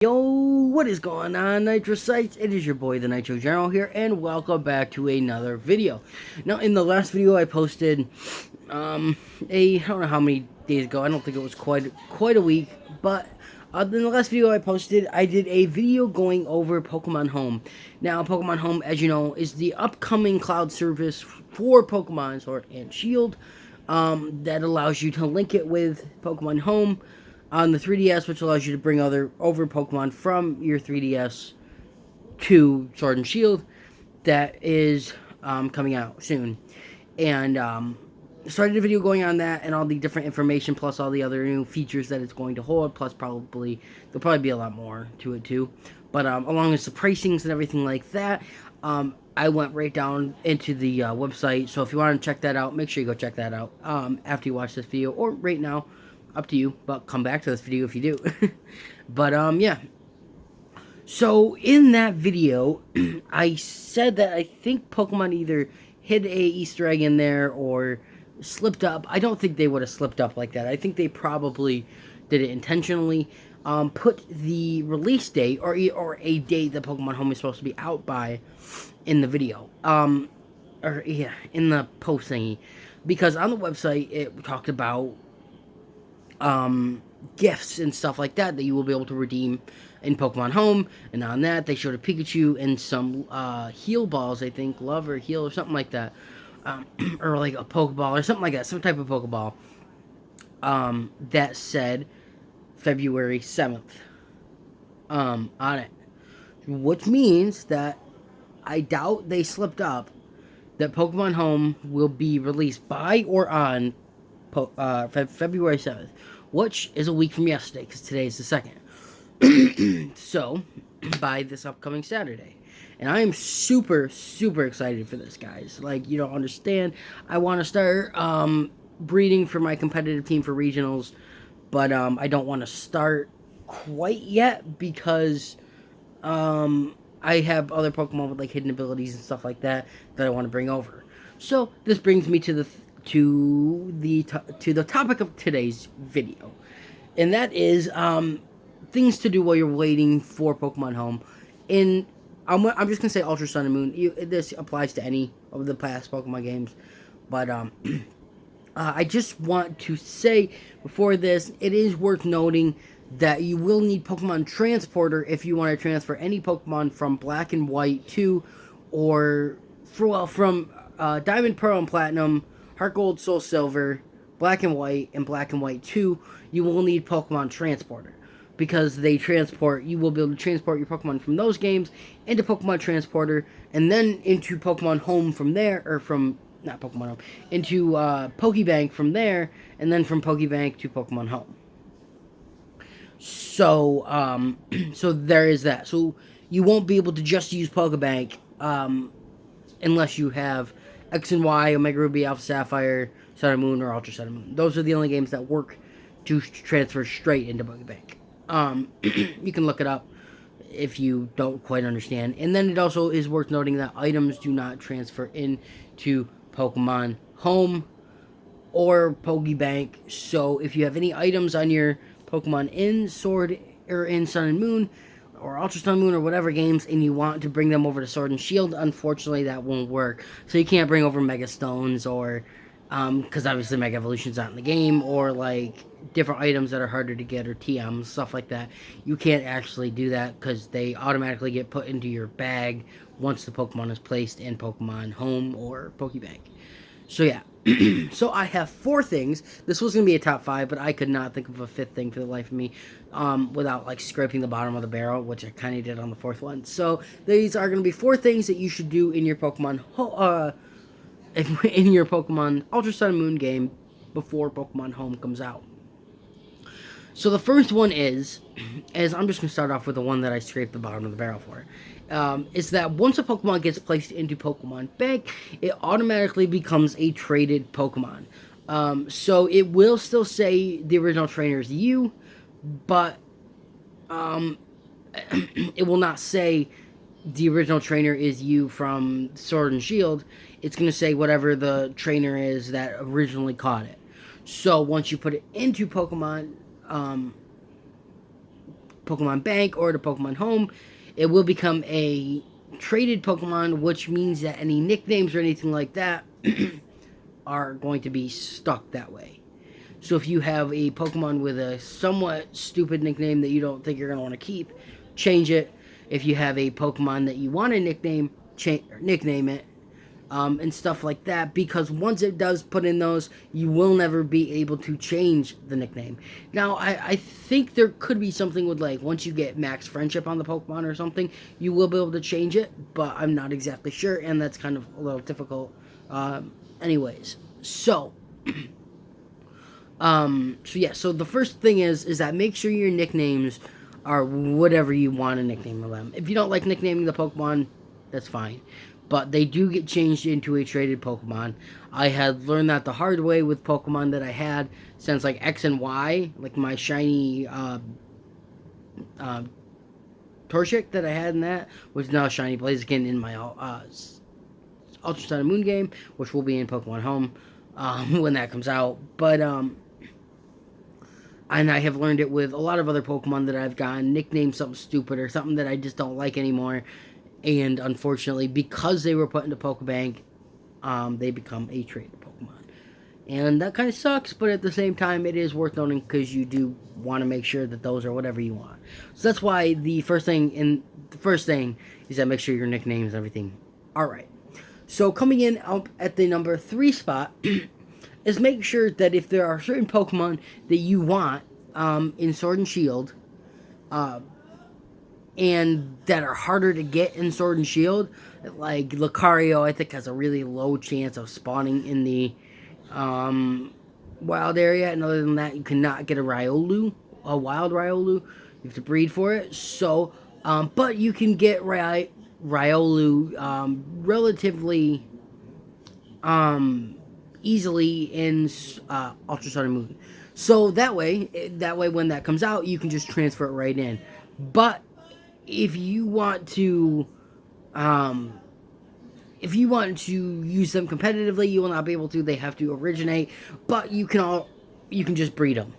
Yo, what is going on, Nitrocytes? It is your boy, the Nitro General here, and welcome back to another video. Now, in the last video I posted, I don't know how many days ago, I don't think it was quite a week, but in the last video I posted, I did a video going over Pokemon Home. Now, Pokemon Home, as you know, is the upcoming cloud service for Pokemon Sword and Shield, that allows you to link it with Pokemon Home on the 3DS, which allows you to bring over Pokemon from your 3DS to Sword and Shield. That is coming out soon. And started a video going on that and all the different information, plus all the other new features that it's going to hold, plus there'll probably be a lot more to it too. But along with the pricings and everything like that, I went right down into the website. So if you want to check that out, make sure you go check that out after you watch this video or right now. Up to you, but come back to this video if you do. But yeah. So in that video, I said that I think Pokemon either hid a Easter egg in there or slipped up. I don't think they would have slipped up like that. I think they probably did it intentionally. Put the release date or a date that Pokemon Home is supposed to be out by in the video. Or yeah, in the post thingy, because on the website it talked about gifts and stuff like that you will be able to redeem in Pokemon Home, and on that they showed a Pikachu and some heal balls, I think, love or heal or something like that, or like a Pokeball or something like that, some type of Pokeball, that said February 7th on it, which means that I doubt they slipped up, that Pokemon Home will be released by or on February 7th, which is a week from yesterday, because today is the 2nd. So, by this upcoming Saturday. And I am super, super excited for this, guys. Like, you don't understand. I want to start breeding for my competitive team for regionals, but I don't want to start quite yet, because I have other Pokemon with like hidden abilities and stuff like that I want to bring over. So, this brings me to the topic of today's video, and that is things to do while you're waiting for Pokemon Home. And I'm just gonna say Ultra Sun and Moon. This applies to any of the past Pokemon games, but I just want to say before this, it is worth noting that you will need Pokemon Transporter if you want to transfer any Pokemon from Black and White to, or from Diamond, Pearl, and Platinum, Heart Gold, Soul Silver, Black and White, and Black and White 2, you will need Pokemon Transporter. Because you will be able to transport your Pokemon from those games into Pokemon Transporter, and then into Pokemon Home from there, or not Pokemon Home, into Pokebank from there, and then from Pokebank to Pokemon Home. So, so there is that. So, you won't be able to just use Pokebank, unless you have X and Y, Omega Ruby, Alpha Sapphire, Sun and Moon, or Ultra Sun and Moon. Those are the only games that work to transfer straight into Pokebank. You can look it up if you don't quite understand. And then it also is worth noting that items do not transfer into Pokemon Home or Pokebank. So if you have any items on your Pokemon in Sword or in Sun and Moon, or Ultra Sun Moon, or whatever games, and you want to bring them over to Sword and Shield, unfortunately that won't work. So you can't bring over Mega Stones, or because obviously Mega Evolution's not in the game, or like different items that are harder to get, or TMs, stuff like that. You can't actually do that because they automatically get put into your bag once the Pokemon is placed in Pokemon Home or Pokebank. So yeah. So I have 4 things. This was going to be a top 5, but I could not think of a 5th thing for the life of me, without like scraping the bottom of the barrel, which I kind of did on the 4th one. So these are going to be 4 things that you should do in your Pokemon in your Pokemon Ultra Sun and Moon game before Pokemon Home comes out. So the first one is I'm just going to start off with the one that I scraped the bottom of the barrel for. Is that once a Pokemon gets placed into Pokemon Bank, it automatically becomes a traded Pokemon. So it will still say the original trainer is you, but it will not say the original trainer is you from Sword and Shield. It's going to say whatever the trainer is that originally caught it. So once you put it into Pokemon Pokemon Bank or to Pokemon Home, it will become a traded Pokemon, which means that any nicknames or anything like that are going to be stuck that way. So if you have a Pokemon with a somewhat stupid nickname that you don't think you're going to want to keep, change it. If you have a Pokemon that you want to nickname it, and stuff like that, because once it does put in those, you will never be able to change the nickname. Now, I think there could be something with, like, once you get max friendship on the Pokemon or something, you will be able to change it, but I'm not exactly sure, and that's kind of a little difficult. Anyways, so... so the first thing is that make sure your nicknames are whatever you want to nickname them. If you don't like nicknaming the Pokemon, that's fine. But they do get changed into a traded Pokemon. I had learned that the hard way with Pokemon that I had since, like, X and Y, like my shiny Torchic that I had in that, which is now shiny Blaziken in my Ultra Sun and Moon game, which will be in Pokemon Home when that comes out. But and I have learned it with a lot of other Pokemon that I've gotten, nicknamed something stupid or something that I just don't like anymore. And unfortunately, because they were put into Pokebank, they become a traded Pokemon. And that kind of sucks, but at the same time, it is worth noting because you do want to make sure that those are whatever you want. So that's why the first thing is that make sure your nicknames and everything are right. So coming in up at the number 3 spot is make sure that if there are certain Pokemon that you want in Sword and Shield, and that are harder to get in Sword and Shield, like Lucario, I think has a really low chance of spawning in the wild area, and other than that, you cannot get a wild Riolu. You have to breed for it. So, but you can get Riolu relatively easily in Ultra Sun and Moon. So that way when that comes out, you can just transfer it right in. But if you want to use them competitively, you will not be able to. They have to originate, but you can just breed them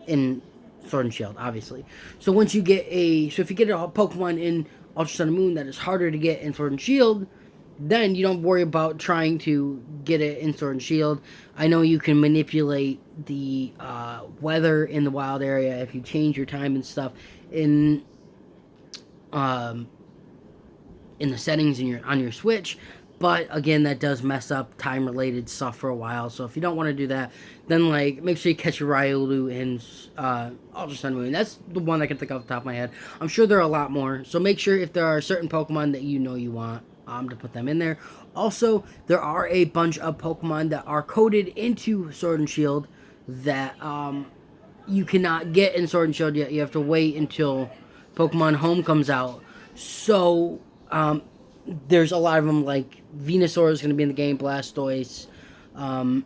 in Sword and Shield, obviously. So if you get a Pokemon in Ultra Sun and Moon that is harder to get in Sword and Shield, then you don't worry about trying to get it in Sword and Shield. I know you can manipulate the weather in the wild area if you change your time and stuff in the settings on your Switch, but again, that does mess up time-related stuff for a while. So if you don't want to do that, then make sure you catch your Riolu in Ultra Sun and Moon. That's the one I can think off the top of my head. I'm sure there are a lot more. So make sure if there are certain Pokemon that you want to put them in there. Also, there are a bunch of Pokemon that are coded into Sword and Shield that you cannot get in Sword and Shield yet. You have to wait until Pokemon Home comes out. So there's a lot of them, like Venusaur is going to be in the game, Blastoise, a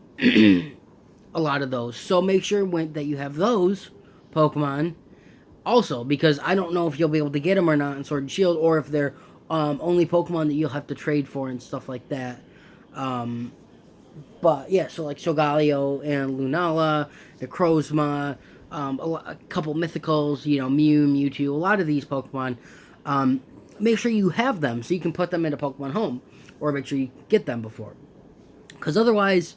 lot of those. So make sure that you have those Pokemon also, because I don't know if you'll be able to get them or not in Sword and Shield, or if they're only Pokemon that you'll have to trade for and stuff like that. But yeah, so like Solgaleo and Lunala, Necrozma, a couple Mythicals, Mew, Mewtwo, a lot of these Pokemon. Make sure you have them so you can put them into Pokemon Home, or make sure you get them before. Because otherwise,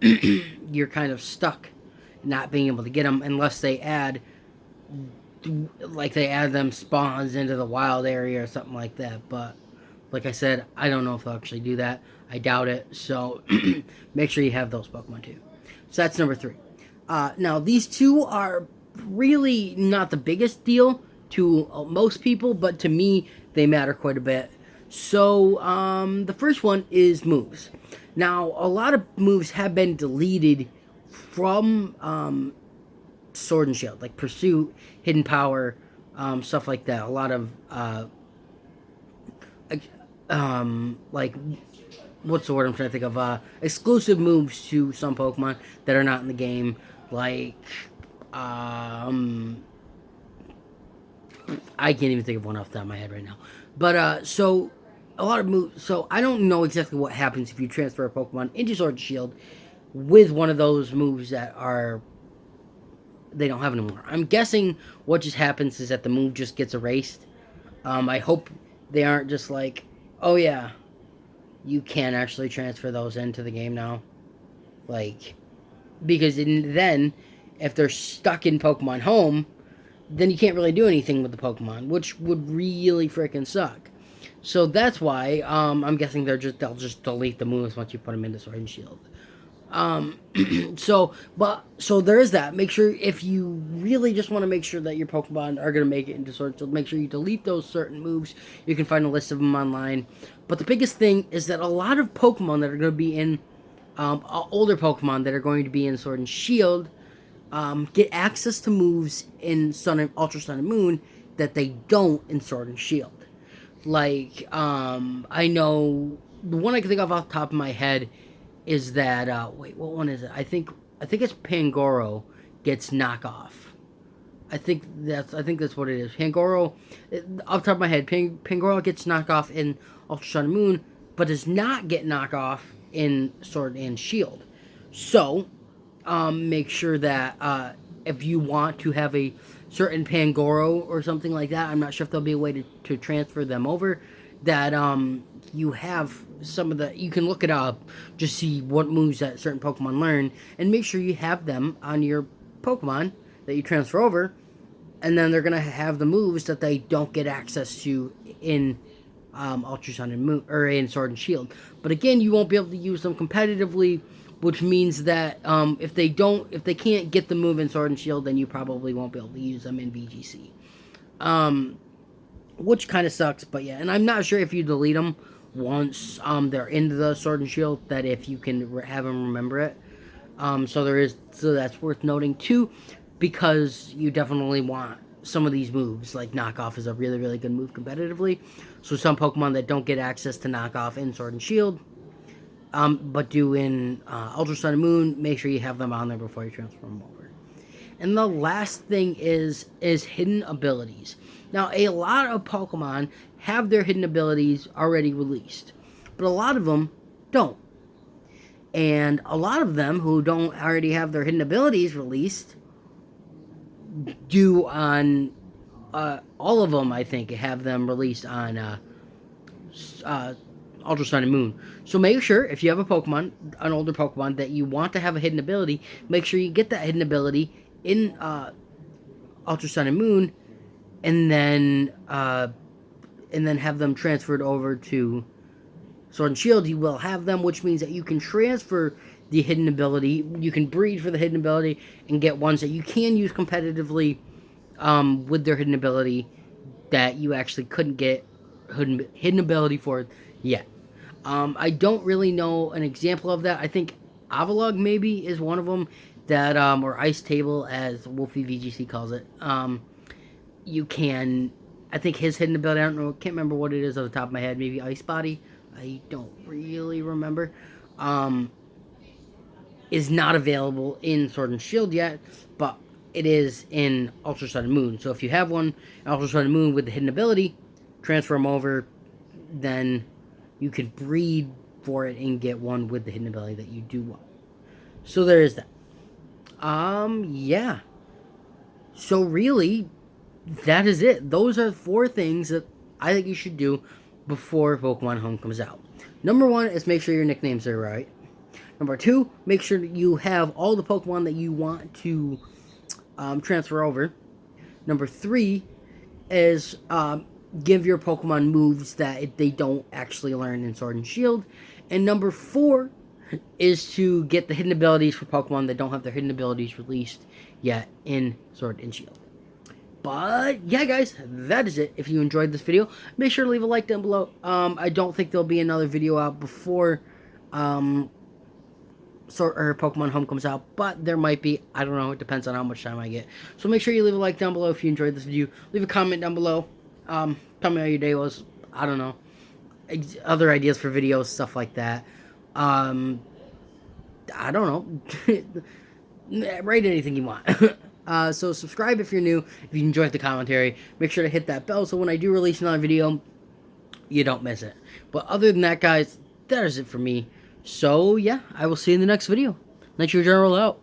you're kind of stuck not being able to get them unless they add them spawns into the wild area or something like that. But like I said, I don't know if they'll actually do that. I doubt it. So make sure you have those Pokemon too. So that's number 3. Now these two are really not the biggest deal to most people, but to me they matter quite a bit. So the first one is moves. Now a lot of moves have been deleted from Sword and Shield, like Pursuit, Hidden Power, stuff like that. A lot of what's the word I'm trying to think of? Exclusive moves to some Pokemon that are not in the game, like I can't even think of one off the top of my head right now. But so a lot of moves. So I don't know exactly what happens if you transfer a Pokemon into Sword and Shield with one of those moves that are they don't have anymore. I'm guessing what just happens is that the move just gets erased. I hope they aren't just like, oh yeah, you can actually transfer those into the game now. Like, because then, if they're stuck in Pokemon Home, then you can't really do anything with the Pokemon, which would really freaking suck. So that's why I'm guessing they'll just delete the moves once you put them into Sword and Shield. So there is that. Make sure, if you really just want to make sure that your Pokemon are going to make it into Sword and Shield, make sure you delete those certain moves. You can find a list of them online. But the biggest thing is that a lot of Pokemon that are going to be in older Pokemon that are going to be in Sword and Shield get access to moves in Ultra Sun and Moon that they don't in Sword and Shield. Like, I know the one I can think of off the top of my head is that wait, what one is it? I think it's Pangoro gets knockoff. I think that's what it is. Pangoro, off the top of my head, Pangoro gets knockoff in Ultra Sun and Moon, but does not get knockoff in Sword and Shield. So, make sure that if you want to have a certain Pangoro or something like that, I'm not sure if there'll be a way to transfer them over, that you have some of the, you can look it up, just see what moves that certain Pokemon learn, and make sure you have them on your Pokemon that you transfer over, and then they're going to have the moves that they don't get access to in Ultra Sun and Moon, or in Sword and Shield. But again, you won't be able to use them competitively, which means that if they can't get the move in Sword and Shield, then you probably won't be able to use them in VGC. Which kind of sucks, but yeah. And I'm not sure if you delete them once they're into the Sword and Shield, that if you can have them remember it. So that's worth noting too, because you definitely want some of these moves. Like knockoff is a really, really good move competitively. So some Pokemon that don't get access to knockoff in Sword and Shield, but do in Ultra Sun and Moon, make sure you have them on there before you transfer them over. And the last thing is hidden abilities. Now, a lot of Pokemon have their hidden abilities already released, but a lot of them don't. And a lot of them who don't already have their hidden abilities released do on all of them, I think, have them released on Ultra Sun and Moon. So make sure, if you have a Pokemon, an older Pokemon, that you want to have a hidden ability, make sure you get that hidden ability in Ultra Sun and Moon, and then have them transferred over to Sword and Shield. You will have them, which means that you can transfer the hidden ability. You can breed for the hidden ability and get ones that you can use competitively with their hidden ability that you actually couldn't get hidden ability for yet. I don't really know an example of that. I think Avalugg maybe is one of them, that or Ice Table, as Wolfie VGC calls it. You can, I think his hidden ability, I don't know, can't remember what it is off the top of my head. Maybe Ice Body. I don't really remember. Is not available in Sword and Shield yet, but it is in Ultra Sun and Moon. So if you have one in Ultra Sun and Moon with the hidden ability, transfer them over, then you can breed for it and get one with the hidden ability that you do want. So there is that. Yeah. So really, that is it. Those are 4 things that I think you should do before Pokemon Home comes out. Number 1 is make sure your nicknames are right. Number 2, make sure that you have all the Pokemon that you want to transfer over. Number 3 is give your Pokemon moves that they don't actually learn in Sword and Shield. And number 4 is to get the hidden abilities for Pokemon that don't have their hidden abilities released yet in Sword and Shield. But yeah, guys, that is it. If you enjoyed this video, make sure to leave a like down below. I don't think there'll be another video out before Pokemon Home comes out, but there might be. I don't know. It depends on how much time I get. So make sure you leave a like down below if you enjoyed this video. Leave a comment down below. Tell me how your day was. I don't know. Other ideas for videos, stuff like that. I don't know. Write anything you want. So subscribe if you're new. If you enjoyed the commentary, make sure to hit that bell so when I do release another video, you don't miss it. But other than that, guys, that is it for me. So yeah, I will see you in the next video. Nitro General out.